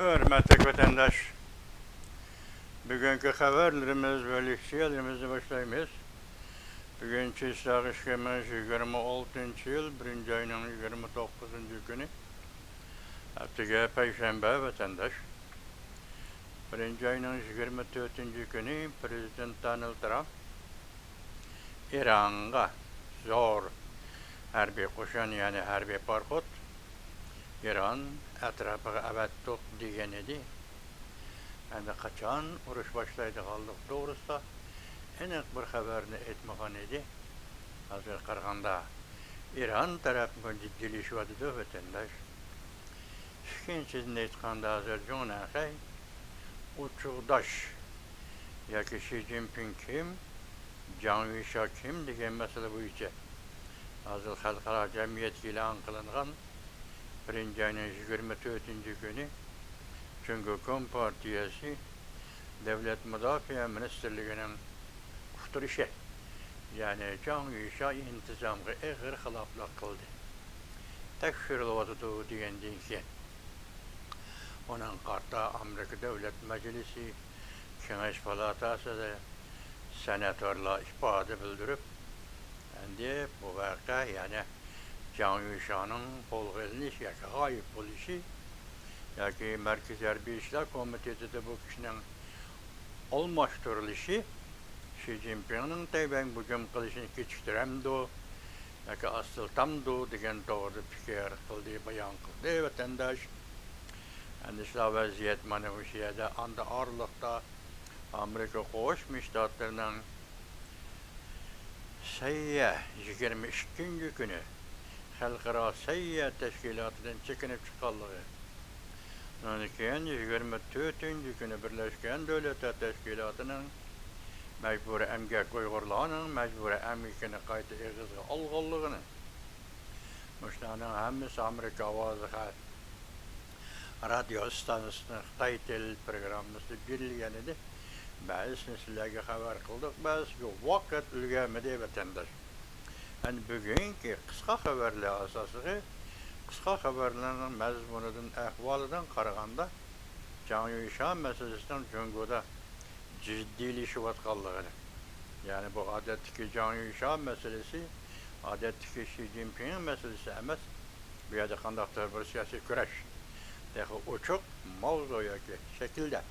Hürmetli vatandaş, bugünkü haberlerimiz ve lüksiyelimizi başlayımız. Bugünkü sağışkımız 26. yıl, 1. ayının 29. günü. Haftaya Perşembe vatandaş. 1. ayının 24. günü Prezident Donald Trump İran'a zor harbiy qo'shin, yani harbiy parxod İran etrafiga avattuq degan edi. Endi qachon urush boshlaydiganlik to'g'risida aniq bir xabarni aytmagan edi. Hozir qaraganda İran tarafiga jiddiylashyapti vatandosh. Ikkinchidan aytganda hozir jo'naqay uchuqdosh yoki Xi Jinping kim, Jiang Yusha kim degan masala bo'yicha hozir xalqaro jamiyatga e'lon qilingan 1. ayının 24. günü Cumhur Kompartiyası Devlet Müdafaa Ministerliğinin uqtirişi, yani Jiang Yusha intizamga ağır xiloflik qildi. Tekshirilyapti degandan keyin onun qarta Amerika Davlat Majlisi Kengash palatasida senatorlar ifoda bildirib, endi bu voqea, yani Jiang Yusha'nın qo'lga ilinishi yoki g'oyib bo'lishi yoki Markaziy Harbiy ishlar komitetida bu kishining almashtirilishi Xi Jinpingning Tayvan hujum qilishini kechiktiramdi yoki astiltamdi degan to'g'rida fikr qildi, bayon qildi vatandosh. Endi shu vaziyat mana o'sha yerda anda orliqda Amerika Qo'shma Shtatlarining sayya 22. günü Xalqaro sayya tashkilotidan chekinib chiqqanligi. Undan keyin 24. günü Birlashgan Davlatlar Tashkilotining majburiy emgak Uyg'urlarning majburiy emgakini qayta eg'izga olganligini. Shularning hammasi Amerika ovoziga radio stansiyasining Xitoy til programmasida berilgan edi. Ba'zisini sizlarga xabar qildik, ba'zisiga vaqt ulgurmadi vatandosh. Yani bugünkü qisqa xabarlar asosiga, qisqa xabarlarning mazmunidan, ahvolidan qaraganda Jiang Yusha masalasining Jungoda jiddiylashyapotganligini. Yani bu odatdagi Jiang Yusha masalasi, odatdagi Xi Jinping masalasi emas. Bu yerda qandaqdir bir siyosiy kurash, yoki ochiq mavzu yoki shaklda,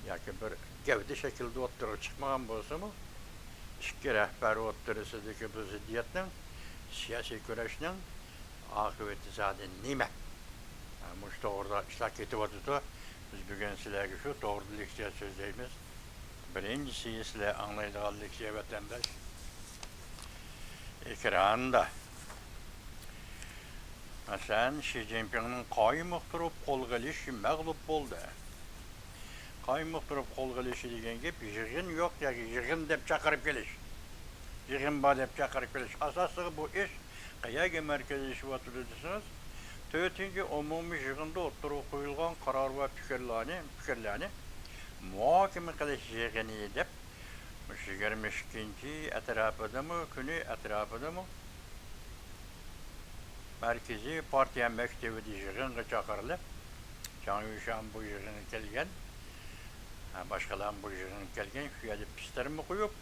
yoki bir gavda shaklda o'tirib chiqmagan bo'lsa-mu, ikki rahbar o'ttirisidagi bu ziddiyatning, siyosiy kurashning oqibati zodi nima? Shu to'g'rida ishlar ketyapti. Biz bugun sizlarga shu to'g'rida leksiya so'zlaymiz. Birinchisi, sizlar anglaydigan leksiya vatandosh. Ekranda masalan Xi Jinpingning qoyim turib qo'lga olishi mag'lub bo'ldi. Qoyim turib qo'lga olishi degan gap yig'in yo'q yoki yig'in deb chaqirib kelish. Yig'in bor deb chaqirib kelish. Asosiy bu ish qayerga markazlashyapti desiniz, 4. umumiy yig'inda o'tirib qo'yilgan qaror va fikrlarni muhokama qilish yig'ini deb 22. atrofidami, kuni atrofidami Markaziy partiya maktabida yig'inga chaqirilib, Jiang Yusha bu yig'inga kelgan, boshqalar bu yig'inga kelgan, shu yerda pistirma qo'yib,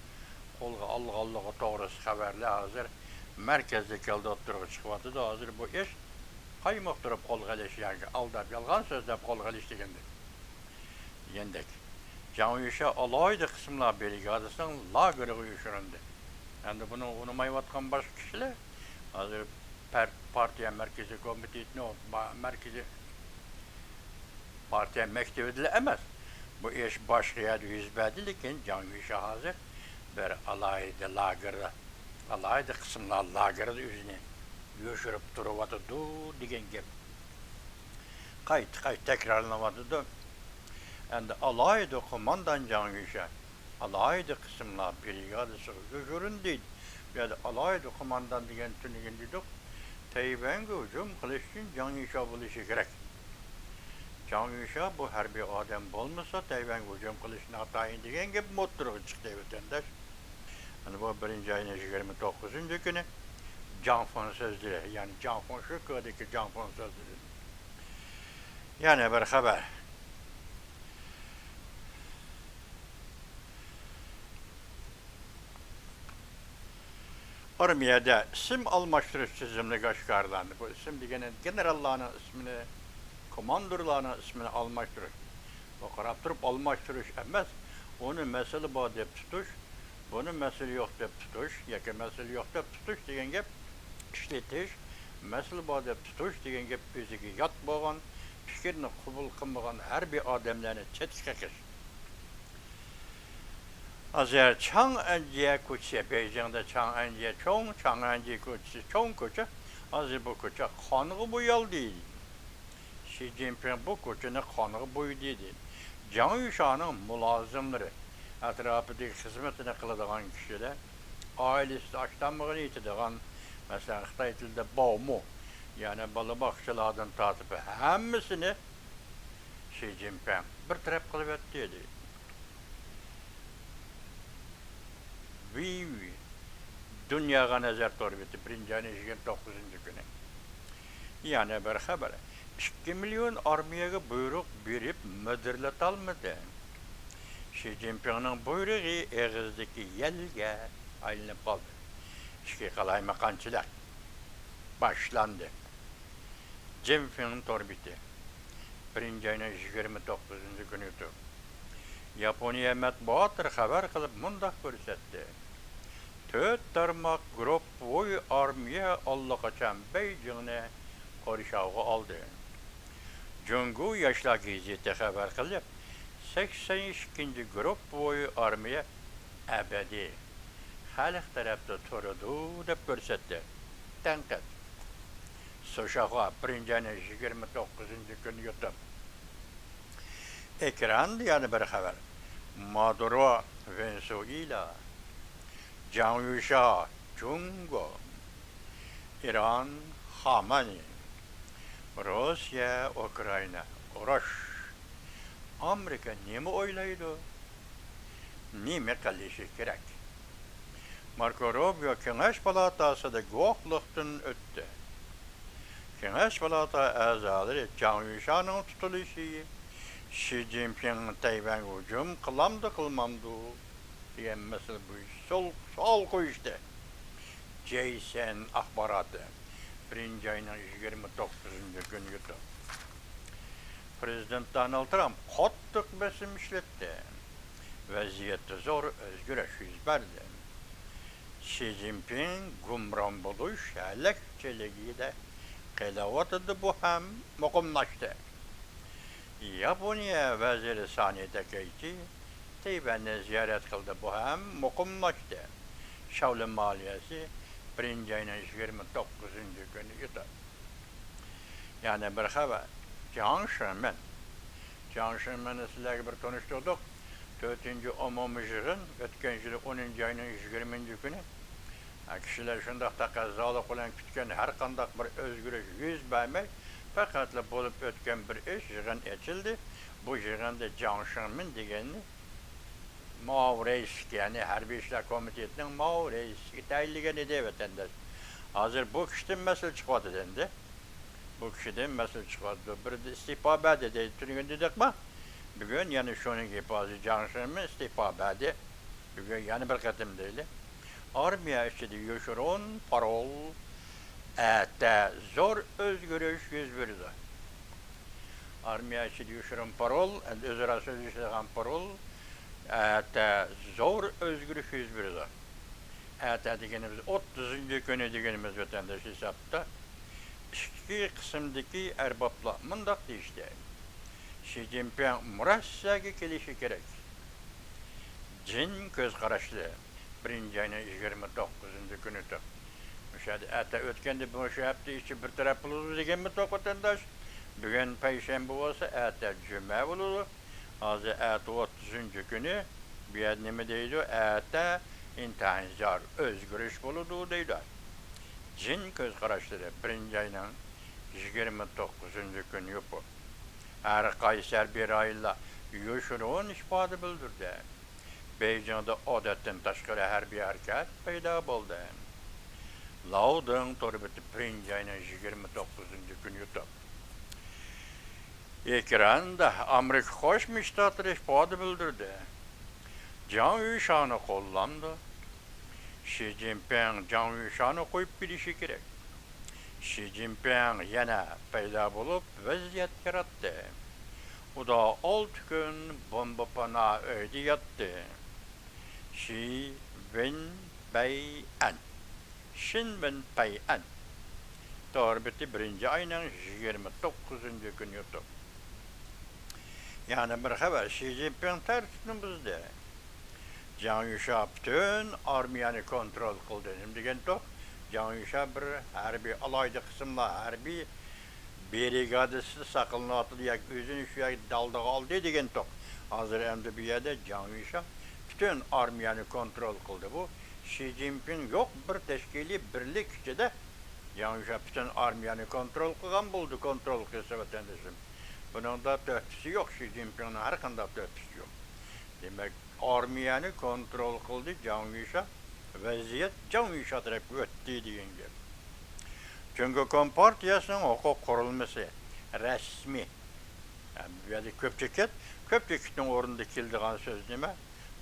qo'lga olganligi to'g'risi xabarlar hozir markazda keldi o'tirib chiqyapti. Hozir bu ish qaymoq turib qo'lga olish, yoki aldab yolg'on so'zlab qo'lga olish degandek. Jiang Yusha alohida qismlar brigadasining lageriga uyushtirildi. Endi buni unutmayotgan boshqa kishilar hozir partiya markaziy komitetining markaziy partiya maktabida emas. Bu ish boshqa yerda yuz berdi, lekin Jiang Yusha hozir bir alohida lagerda, alohida qismlar lagerida o'zini yo'shirib turyapti degan gap qayta takrorlanyapti. Endi alohida qo'mondan Jiang Yusha alohida qismlar brigadasiga yo'shirindi. Bu yerda alohida qo'mondan degan tushungan dedik. Tayvanga hujum qilish uchun Jiang Yusha bo'lishi kerak. Jiang Yusha bu harbiy odam bo'lmasa Tayvanga hujum qilishni atayin degan gap o'tirib chiqdi vatandosh. Hani bu 1. ayının 29. günü Jiang Feng sözleri, yani Jiang Feng şu köydeki Jiang Feng sözleri. Yani bir haber. Armiyada isim almashtırış tizimliği çıkardandı. Bu isim degenen generallarının ismini, komandorlarının ismini almashtırış. O qarab turib almashtırış emas, onu mesele bor deb tutush, buni mesele yo'q deb tutush, yoki mesele yo'q deb tutush degan gap ishlatish, mesele bor deb tutush degan gap o'ziga yot bo'lgan, fikrni qabul qilmagan har bir odamlarni chetga qish. Azər Çang'anjiye ko'cha, Beijingda Chang'anjiye cho'ng, Chang'anjiye ko'chasi cho'ng ko'cha. Hozir bu ko'cha qonga bo'yaldi. Xi Jinping bu ko'chani qonga bo'ydi dedi. Jiang Yushanning mulozimlari, atrofidagi xizmatini qiladigan kishilar, oilasida ochtanmig'ini yetadigan, masalan Xitoy tilida baomu, ya'ni bola boqchilardan tortib hammasini Xi Jinping bir taraf qilib o'tdi dedi. Dunyoga nazar to'ribdi 1-29 kuni. Yani bir xabar. 2 milyon armiyaga buyruq berib müdirlatolmadi. Xi Jinpingning buyrug'i eg'izdagi yelga aylanib qoldi. Ishga qalaymaqonchilik boshlandi. Jinping to'rbiti 1-29 kuni o'tdi. Yaponiya matbuoti xabar qilib mundaq ko'rsatdi. 4 tarmoq gruppoy armiya allaqachon Beijingni qo'rishovga oldi. Jungu yoshlar gazeti xabar qilib, 82 gruppoy armiya abadiy xalq tarafda turadi deb ko'rsatdi. Tanqid. So'shaga 1-29 kuni yutib. Ekranda yana bir xabar. Maduro Venezuela, Jiang Yushan Jungo, İran Xamani, Rusya Ukrayna urush. Amerika nima o'ylaydi? Nima qilishi kerak? Marco Rubio Kengash palatasida guvohlikdan o'tdi. Kengash palata a'zolari Jiang Yushanning tutilishi, Xi Jinping Tayvanga hujum qilamdi qilmamdi degan masala bo'yicha savol qo'yishdi. Jason axboroti 1-29 kuni yutdi. Prezident Donald Trump qattiq bosim ishlatdi. Vaziyatda zo'r o'zgarish yuz berdi. Xi Jinping gumron bo'lish halakchiligida qilayotdi, bu ham muqimlashdi. Yaponiya vaziri Sani Takaichi Tayvanni ziyorat qildi, bu ham muqimlashdi. Shaolin moliyasi 1-29 kuni yutdi. Yani bir xabar. Jiang Zemin'i sizlarga bir tanishtirdik. 4-chi umumiy yig'in o'tgan yil 10-20 kuni kishilar shundoq taqozolar bilan kutgan har qanday bir o'zgarish yuz bermay faqat bo'lib o'tgan bir yig'in ochildi. Bu yig'inda Jiang Zemin deganni Mao reis, yani Harbiy ishlar komitetining Mao reisiga tayinlagan edi vatandosh. Hozir bu kishidan mas'ul chiqadi endi. Bu kişiden mesele çıkardı. Bir de istifa berdi deyip turgan dedikmi? Bugün yani şunun gibi Jiang Zemin istifa berdi. Bugün yani bir qatim deyli. Armiya içinde yoshurun parol ata zo'r o'zgarish yuz berdi. Armiya içinde yoshurun parol, o'zaro so'zlashadigan parol ata zo'r o'zgarish yuz berdi. Ata deganimiz 30 kuni deganimiz vatandosh hisobda. İki kısımdaki erbaplar mındak deyişdi. Xi Jinping murassaga kelishi kerak. Jin ko'z qarashli 1-29 kuni o'tdi. O'shada ata o'tganda bu hafta ichi bir taraf bo'ladi deganmi vatandosh? Bugun payshanba bo'lsa ata juma bo'ladi. Hozir ata 30 kuni bu yer nima deydi? Ata intayin zor o'zgarish bo'ladi deydi. Jin ko'z qarashlari 1-29 kuni yo'q. Har qaysi bir oyla yoshurun ifoda bildirdi. Beijingda odatdan tashqari harbiy harakat paydo bo'ldi. Laodong to'rbiti 1-29 kuni yo'q. Ekranda Amerika Qo'shma Shtatlari ifoda bildirdi. Jiang Yushanni qo'llandi. Xi Jinping Jiang Yushan'ı koyup bilişi gerek. Xi Jinping yana paydo bo'lib vaziyat yaratdi. U da 6 kun bomba pana uyda yotdi. Xi Jinping Shin Jinping Torbeti 1 ayının 29. gün yuttu. Yani bir haber Xi Jinping tartışını bizde. Jiang Yusha bütün armiyani kontrol kıldı. Degan toq Jiang Yusha bir harbiy alayda qismlar harbiy brigadasi saqlanatdı yak özünü şu yak dalda aldı degan toq. Hazır endi bu yerda Jiang Yusha bütün armiyani kontrol kıldı. Bu Xi Jinping yok bir teşkili birlik içinde Jiang Yusha bütün armiyani kontrol kılgan buldu kontrol kılsa vatandaşım. Bunun da töhfisi yok Xi Jinping'in her kanda töhfisi yok. Demek armiyani kontrol kıldı Jiang Yusha. Vaziyet Jiang Yusha tarafı öttü degan gap. Çünkü Kompartiyasının hukuk kurulması resmi. Yani köpçüket'in orunda kildiğin söz nime?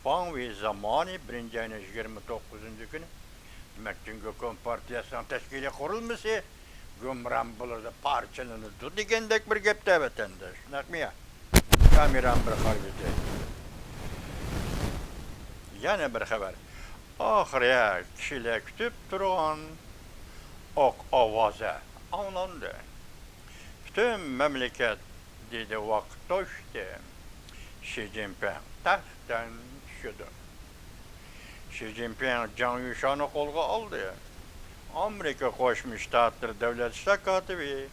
Ban ve zamanı 1. ayının 29. günü. Demek çünkü Kompartiyasının teşkili kurulması gümran bulurdu, parçalanırdı. Digendek bir gepte vatandaş. Şunak mı ya? Kameram bir harbide. Yani bir haber. Ahireye kişiler kütüp duran ok avazı anlandı. Bütün memleket dedi vakit doştu. Xi Jinping tahttan düşürdü. Xi Jinping Jiang Yushan'ı kolga aldı. Amerika Koşmuş Ştatları Devlet Şirketi ve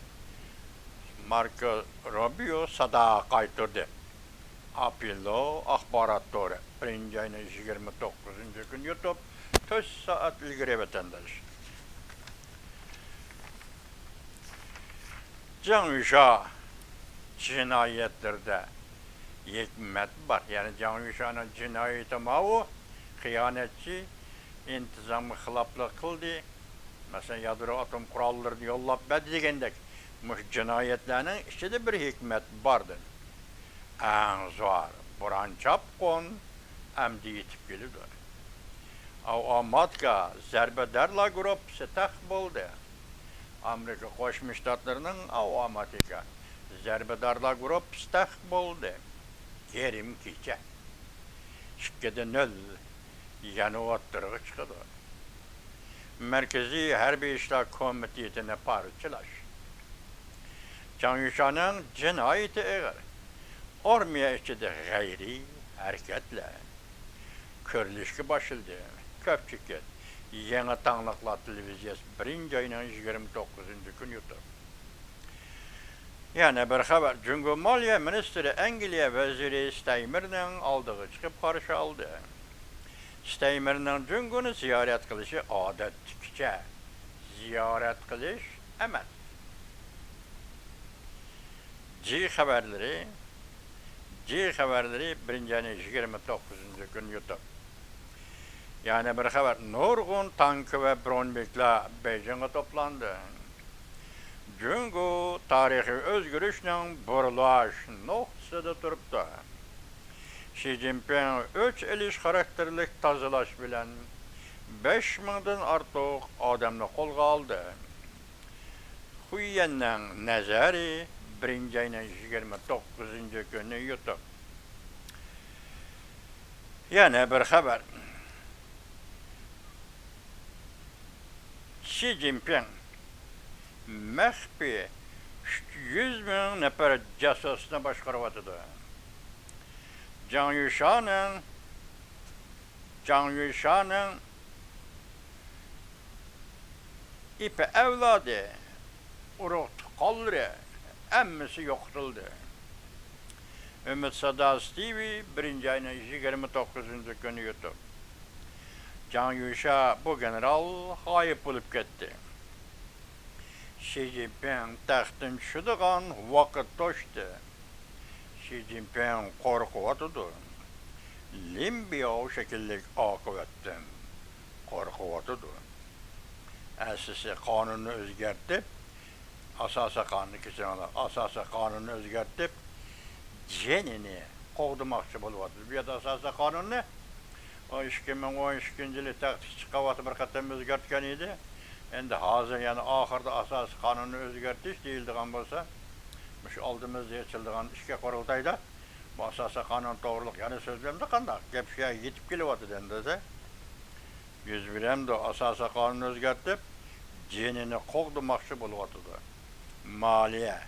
Marco Rubio sada kaytırdı. Apillo ahbarat doğru. 1. ayının 29. gün YouTube 4 saat ilgili vatandaş. Jiang Yusha cinayetlerde hikmet var. Yani Jiang Yusha'nın cinayeti mavu, hıyanetçi, intizamı hılaplık kıldı. Mesela yadro atom kurallarını yollap verdi degendek. Cinayetlerinin içinde bir hikmet vardır. En zor, buran çapkon, hem de yetip geliyor. O matka zerbedarla grup setak buldu. Amerika Koşmuş Ştatlarının o amatika zerbedarla grup setak buldu. Kerim kiçe. Şikkede nöl yanı ottırığı çıkıyor. Merkezi Harbi İşler Komitesi'ne parçalaş. Jiang Yusha'nın cinayeti eğer armiya içinde gayri hareketle körlüşkü başıldı. Köpçüket Yeni Tanlıklar Televizyası 1. ayının 29. gün yuttu. Yani bir haber, çünkü Maliye Ministri Angliya Veziri Steymir'den aldığı çıkıp karşı aldı. Steymir'den çünkü ziyaret kılışı adettikçe ziyaret kılış emas. C haberleri 1. ayının 29. gün yuttu. Yani bir haber, nurgun tankı ve bronbekler Beijing'e toplandı. Çünkü tarihi özgürlükün burulaş noktasında duruptu. Xi Jinping 3 eliş karakterlik tazılaş bilen 5000'den artık adamını kolga aldı. Huyen'nin nezari 1. ayının 29. günü yuttu. Yani bir haber. Xi Jinping mehbi 100.000 nefer casusunu başkarıvatıdı. Jiang Yushan'ın ipi evladı uruk kalırı emmisi yoksuldu. Ümit Sadası TV 1. ayının 29. günü yuttu. Jiang Yusha bu general hayıp bulup gitti. Xi Jinping taxtın düşüdüğün vakit doştu. Xi Jinping korkuvatıdı. Limbiya o şekillik akıvetten korkuvatıdı. Əsası kanunu özgertip, asası kanunu özgertip, cenini kovdumakçı buluvatıdı. Bir de asası kanunu O 2012 yılı təqdis çıqavatı bir qatam özgərtken idi. Endi hazır yani ahırda asas kanunu özgərtiş deyildiğin bolsa, şu aldığımızda açıldığın işke kurultayda bu asasa kanun doğruluk yani sözlemde kandak gep şeye yetip gelivatı dendize. Yüz bilem de asasa kanunu özgərtip cinini qoğdumakçı buluvatıdı. Maliye.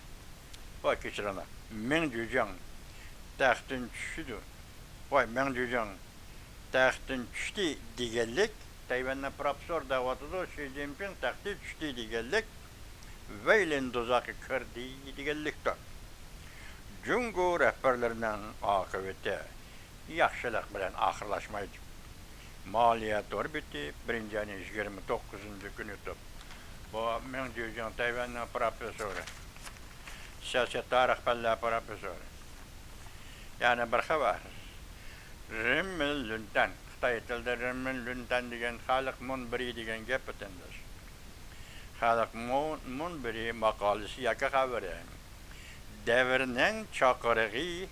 Vay keçirana. Men cücen təxtin düşüdü. Vay men cücen təxtin düştü digellik. Tayvan'da profesör davatıdı. Xi Jinping təxtin düştü digellik. Veylin dozakı kırdı digelliktir. Cungu rehberlerinin akıbeti yaxşılık bilen ahırlaşmaydı. Maliye doğru bitti. 29. günü top. Bu men cücen Tayvan'da profesörü. Siyaset tarih bella profesörü. Yani bir haber. Rimmel Lünten. Xitay tilde Rimmel Lünten degen Xalq Munbiri degen gep ötendir. Xalq Munbiri makalesi yaka haberi. Devrinin çakırığı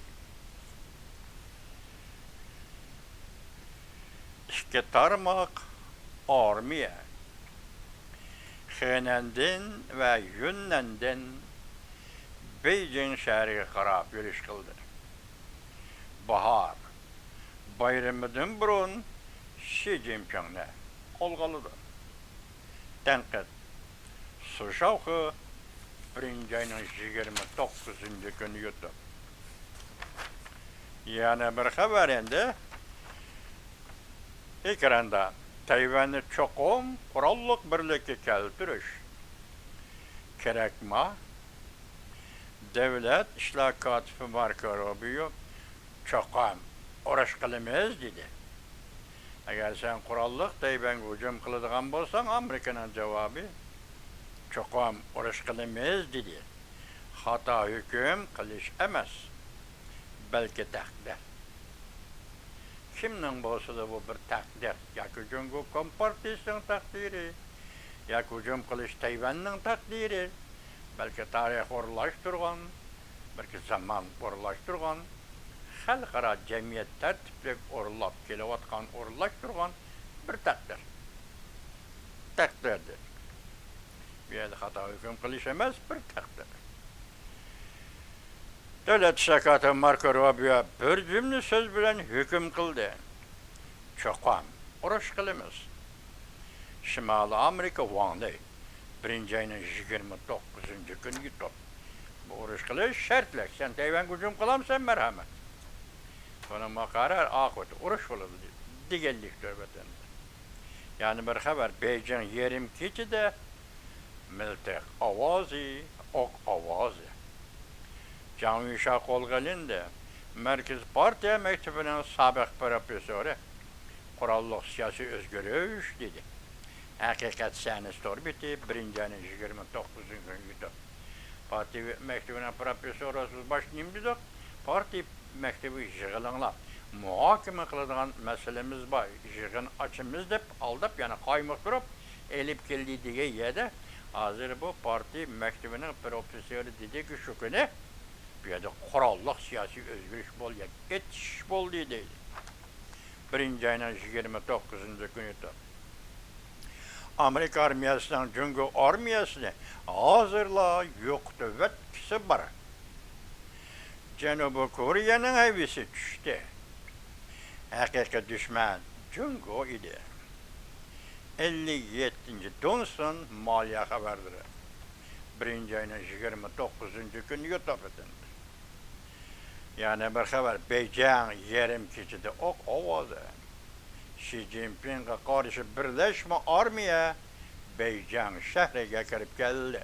işke tarmak armiye. Xenendin ve Yünnendin Beijing şehri qarab yürüyüş kıldı. Bahar, bayramıdan burun Xi Jinping'le olgalıdır. Tenkit, su şavkı 1. ayının 29. günü yuttu. Yani bir haberinde ekranda Tayvan'ı çokum kurallık birlikte keltiriş kerekma devlet işler katibi Marco Rubio çokum uğraş kılımız dedi. Eğer sen kurallık Tayvan'a hücum kılıdığın bolsan Amerika'nın cevabı çokum uğraş kılımız dedi. Hata hüküm kılış emez. Belki takdir. Kimnin bolsa da bu bir takdir. Ya hücum Kompartisinin takdiri. Ya hücum kılış Tayvan'ın takdiri. Belki tarih orlaştırgan, belki zaman orlaştırgan, halkara cemiyet tertiplik orlap kelevatkan orlaştırgan bir takdir. Takdirdir. Bir yerde hata hüküm kılış emez, bir takdir. Devlet şakatı Marco Rubio bir cümle söz bilen hüküm kıldı. Çokum, uğraş kılımız. Şimali Amerika Wan'da 1. ayının 29. günü yuttu. Bu uğraş kılış şartlık. Sen Tayvan hücum kılamsan merhamet. Sonra karar akıt, uğraş oldu. Digellik tövbeten. Yani bir haber, Beijing yerim keçide miltek avazı, ok avazı. Can Yuşak Olgalinde Merkez Partiya Mektebi'nin sabık profesörü kurallık siyasi özgürlüğü dedi. Hakikat senesi doğru bitti. 1. ayının 29. günü yuttu. Parti Mektebi'nin profesörü başlayayım dedik. Parti Mektebi yığılınla muhakeme kılıdığın meselemiz var. Yığın açımız deyip aldap yani kaymak durup elip geldiği diye yedi. Hazır bu parti Mektebi'nin profesörü dedi ki şu günü bir yerde kurallık siyasi özgürlük bol ya geçiş bol dedi. 1. ayının 29. günü yuttu. Amerika armiyasının Cungu armiyasını hazırla yoktu vetkisi var. Cenubu Kore'nin hevisi düştü. Hakiki düşman Cungu idi. 57. Donson Maliye haberleri. 1. ayının 29. günü yutapetindi. Yani bir haber Beijing yerim keçidi ok ovazı. Xi Jinping'e karşı birleşme armiye Beijing şehrine kirip geldi.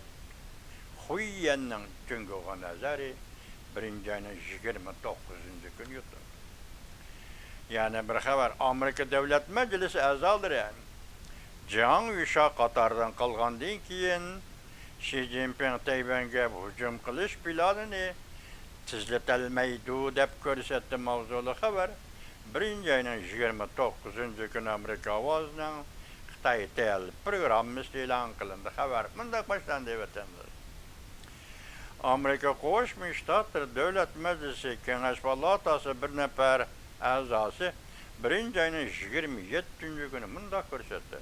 Huyen'nin Cungu'ya nazarı 1. ayının 29. günü yuttu. Yani bir haber Amerika Devlet Meclisi azadır yani. Can Yuşa Katar'dan kalgandan keyin Xi Jinping Tayvan'a hücum kılış planını tizletelmeydu dep körsetti mavzulu haber. 1. ayının 29. günü Amerika avazının Xitay tel programı ilan kılındı. Haber bundan başlandı vatandaş. Amerika Koşmuş Ştatlar Devlet Meclisi Kengeş Palatası bir nefer azası birinci ayının 27. günü mundaq ko'rsatdi.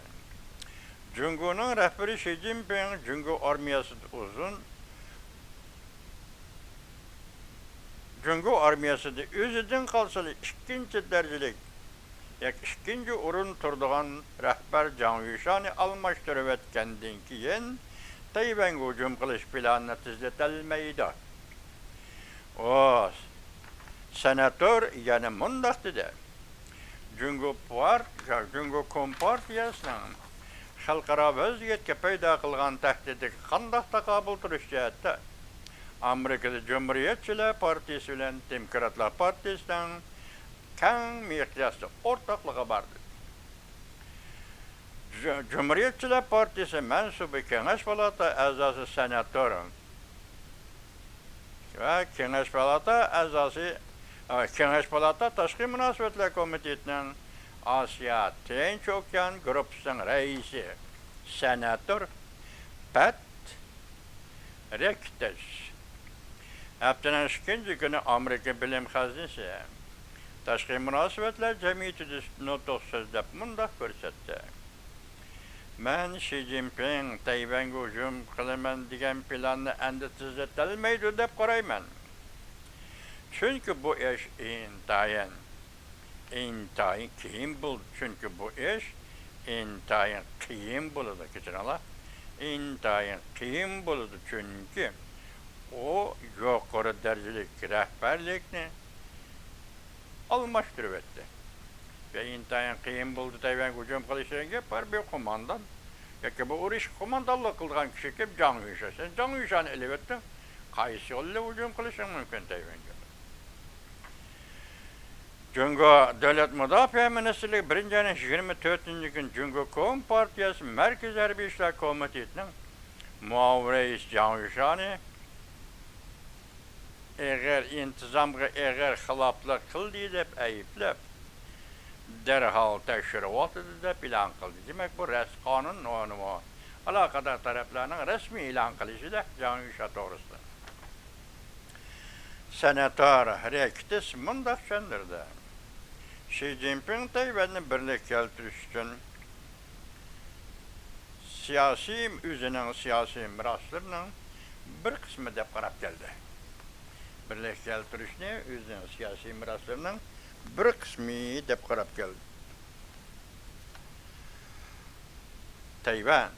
Jungo'nun rəhbəri Xi Jinping Jungo armiyası uzun Jungo armiyası da özüdün qalsalı ikinci dərəcəlik ikinci orun turduğan rəhbər Zhang Yushan'ı almıştırıb etkendan keyin Tayvan'a hücum qilish planını tizletilmeydi. O senatör yani mundaq dedi. Jungo Kompartiyasının xalqaro vaziyatga paydo qilgan tahdidga qanday taqobil turish jihatda Amerikada Cumhuriyetçiler Partisi bilan Demokratlar Partisining keng miqyosda o'rtoqligi bordi. Cumhuriyetçiler Partisi mansubi Kengash palata a'zosi senator va Kengash palata a'zosi Kengash palata Tashqi munosabatlar komitetining Asya Tinch Okean gruppasining raisi senator Pat Rektes haftaning 2 kuni Amerika bilim xazinasi Tashqi munosabatlar jamiyatida nutq so'zlab mundaq ko'rsatdi. Men Xi Jinping Tayvan'a hücum qilaman degan planni endi tuzlatilmaydi deb qarayman. Çünkü bu ish intayin qiyin bo'ldi. Çünkü bu ish intayin qiyin bo'ladi. Kechiringlar. Intayin qiyin bo'ladi çünkü o yuqori darajalik rahbarlikni almashtirib etdi. Ve intayin qiyin bo'ldi Tayvan'a hücum qilishga bir qo'mondan yoki bu urush qo'mondonlik qilgan kishi kelib Zhang Yushan. Zhang Yushan'ı elbette qaysi yo'lda hücum qilishing mumkin Tayvan'a. Jungo Davlat Mudofaa Ministrligi 1-ayning 24-kun Jungo Kompartiyasi Markaziy Harbiy ishlar komitetining muavin raisi Zhang Yushan'ı intizomga xiloflik qildi deb ayblab derhal tekshirib deb e'lon qildi. Demak bu qonun aloqador taraflarning rasmiy e'lon qilishida Zhang Yushan to'g'risida. Senator Rektis mundaq tushuntirdi. Xi Jinping Tayvanni birlik keltirish uchun o'zining siyosiy meroslarining bir qismi deb qarab keldi. Birlik keltirishni o'zining siyosiy meroslarining bir qismi deb qarab keldi. Tayvan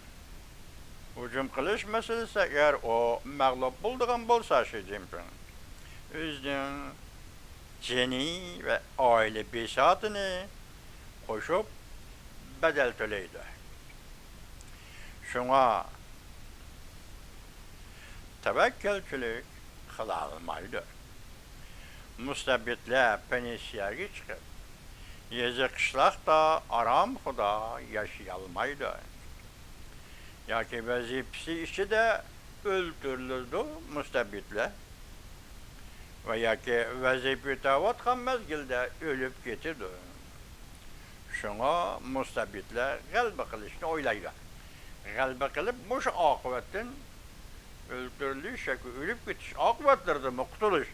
hücum qilish masalasi agar o mag'lub bo'lgan bo'lsa Xi Jinping o'zining jeni ve aile besatını qo'shib bedel to'laydi. Şuna tavakkalchilik qila olmaydi. Mustabidlar pensiyaga chiqib, yezi qishloqda aram xudo yashay olmaydi. Yoki vazifasi ichida o'ldirildi mustabidlar. Ve yoki vazifa o'tayotgan mezgilda o'lib ketadi. Shunga mustabidlar g'alaba qilishni o'ylaydi. G'alaba qilib, mush oqibatdan o'ldirilish yoki o'lib ketish oqibatlaridan qutulish.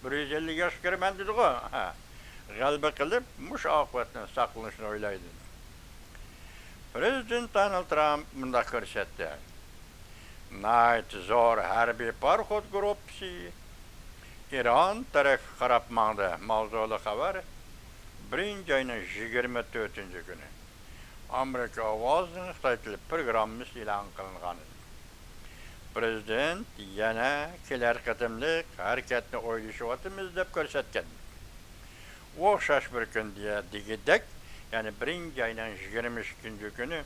150 yosh kirman dedi-ku. G'alaba qilib, mush oqibatdan saqlanishni o'ylaydi. Prezident Donald Trump bunda ko'rsatdi. Nayt zo'r harbiy parxod gruppasi İran taraf qarab maqdi. Mavzuli xabar 1-ayning 24 kuni Amerika ovozining Xitoy tili programmasi e'lon qilingan. Prezident yana kelar qatimlik harakatni o'ylashyapmiz deb ko'rsatgan. O'xshash bir kun degidek, ya'ni 1-ayning 22 kuni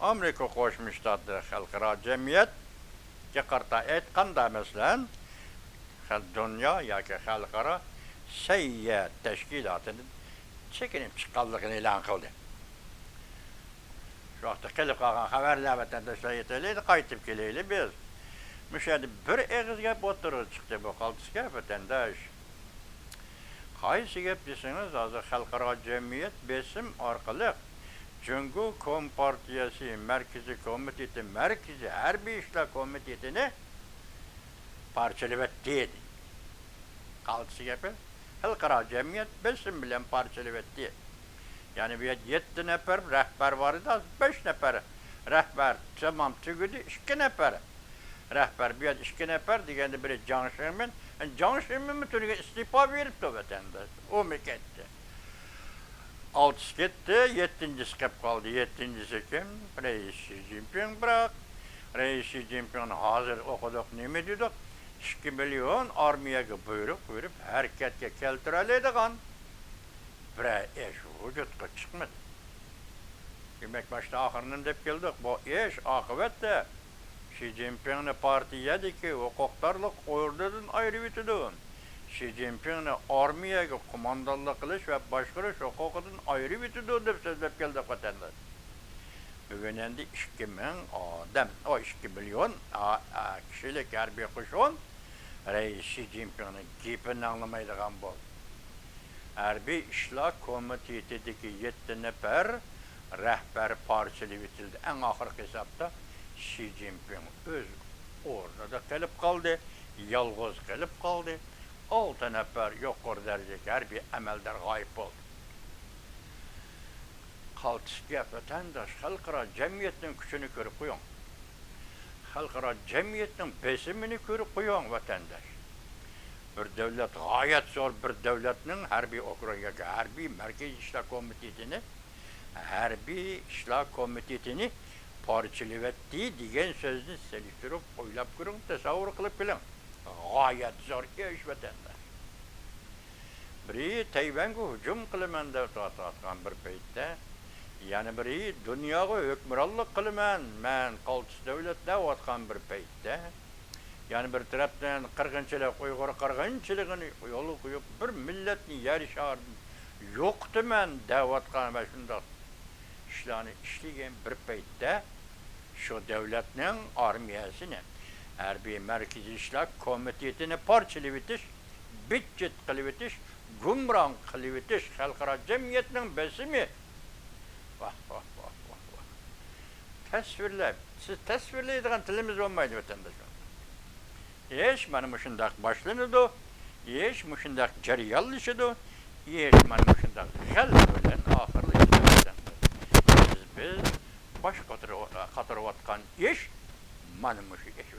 Amerika Qo'shma Shtatlar xalqaro jamiyatga qarta aytganda masalan Dünya yoki xalqaro sayyohat tashkilotining chekinib chiqqanligini e'lon qildi. Shu vaqtda kelib qolgan xabarlar vatandoshlar yetarli qaytib kelaylik biz. Müşahede bir eg'iz gap o'tirib chiqdi bu qaltisga vatandosh. Qaysi gap deseniz, hozir xalqaro jamiyat besim orqali Jungo Kompartiyasi Markaziy komiteti, Markaziy harbiy ishlar komitetini parçalab etdi. Qaltisi gapi xalqaro jamiyat besim bilan parçalab etdi. Yani bir 7 nefer rehber vardı da 5 nefer rehber tamam tügüdü 2 nefer. Rehber bir 2 nefer degende biri Can Şermin. Can Şermin mi türlü istifa verip de vatandaş. O mu gitti? 6 gitti, 7. kep kaldı. 7'si kim? Reis Xi Jinping bırak. Reis Xi Jinping hazır okuduk ne dedik? 2 milyon armiyaga buyruk verip hareketga keltireleydigan. Bire iş vücutga çıkmadı. Demek başta ahırının dep geldik. Bu iş akıbette Xi Jinping'ni partiyadaki hukuktarlık ordudan ayrı bitidin. Xi Jinping'ni armiyaga kumandanlık kılış ve başkırış hukukudan ayrı bitidin dep sözlep geldik vatandaş. Bugün endi 2 ming adam, o 2 milyon kişilik harbiy kuşun Reis Xi Jinping'nin gepini anlamaydigan bol. Harbiy İşler Komitetidagi 7 nefer rehber parçalı bitildi. En ahırki hesapta Xi Jinping öz orada kalıp kaldı, yalğız kalıp kaldı. 6 nefer yukarı derecedeki harbiy emelder gayip oldu. Kaltışki vatandaş, halkara cemiyetin gücünü görüp koyun. Halkara cemiyetin besimini görüp koyun vatandaş. Bir devlet gayet zor bir devletinin harbiy okruga, harbiy merkez işler komitetini, harbiy işler komitetini parçalıvetti degan sözünü seliştirip oylab ko'ring, tasavvur qilib biling. Gayet zor iş vatandaş. Biri Tayvan'ga hücum qilaman deb tortayotgan bir paytda, yani biri dunyoga hukmronlik qilaman, men qaltis davlat deyotgan bir paytda, yani bir tarafdan qirg'inchilik, Uyg'ur qirg'inchiligini yo'l qo'yib, bir millatni yer sharini yo'qtiman deyotgan va shunday ishlarni ishlagan bir paytda shu davlatning armiyasini, harbiy markaziy ishlar komitetini parchalab o'tish, bitchit qilib o'tish, gumron qilib o'tish xalqaro jamiyatning besimi. Vah vah vah vah vah. Tasvirlab, siz tasvirlaydigan tilimiz olmaydi vatandaşlar. Ish mana shundaq boshlanadi, ish shundaq jarayonlashadi, ish mana shundaq g'alaba bilan oxirlashadi. Biz bosh qotirayotgan ish mana shu ish.